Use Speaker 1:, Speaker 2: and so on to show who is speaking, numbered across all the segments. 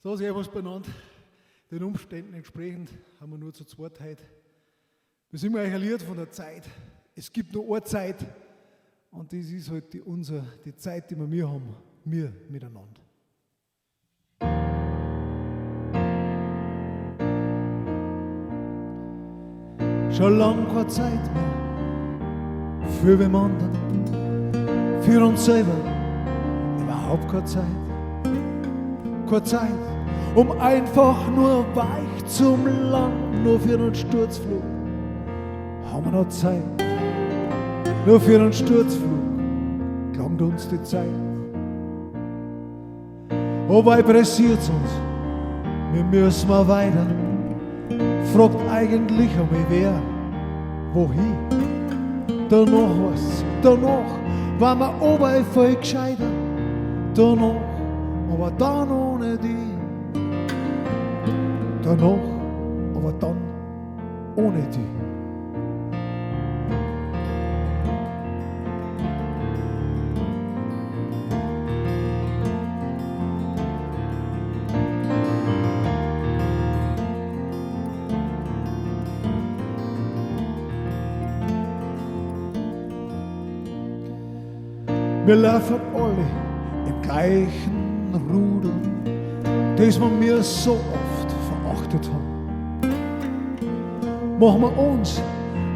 Speaker 1: So, servus beieinander. Den Umständen entsprechend haben wir nur zu zweit heute. Wir sind euch ein Lied von der Zeit. Es gibt nur eine Zeit und das ist halt die Zeit, die wir haben, wir miteinander. Schon lang keine Zeit mehr für wem anderen, für uns selber überhaupt keine Zeit. Keine Zeit, um einfach nur weich zum Landen, nur für einen Sturzflug. Haben wir noch Zeit, nur für einen Sturzflug, langt uns die Zeit. Wobei pressiert's uns, wir müssen mal weiter. Fragt eigentlich einmal wer, wohin? Danach was, danach waren wir oberall voll gescheiter. Danach, aber dann ohne die. Danach, aber dann ohne die. Wir laufen alle im gleichen Ruder, das wir so oft verachtet haben. Machen wir uns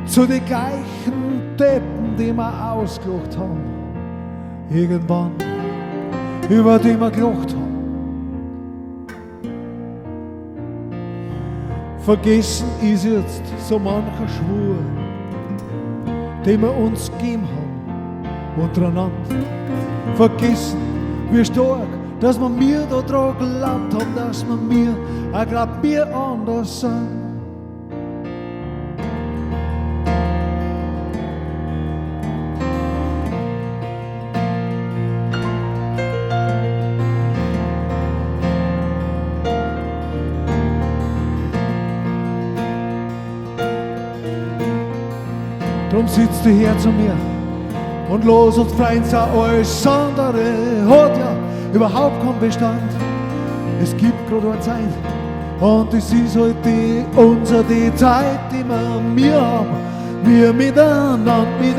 Speaker 1: zu den gleichen Deppen, die wir ausgelacht haben. Irgendwann, über die wir gelacht haben. Vergessen ist jetzt so mancher Schwur, den wir uns gegeben haben. Untereinander vergessen, wie stark, dass wir da dran geglaubt haben, dass wir auch grad wir anders sind. Drum sitzt du her zu mir und los und freuen sich alles andere, hat ja überhaupt keinen Bestand. Es gibt gerade eine Zeit und es ist halt die Zeit, die wir haben, wir miteinander, die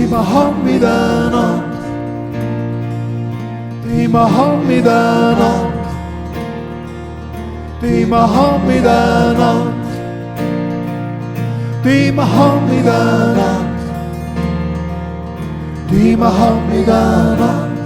Speaker 1: wir haben miteinander, die wir haben miteinander, die wir haben miteinander. Die wir haben miteinander, die wir haben miteinander.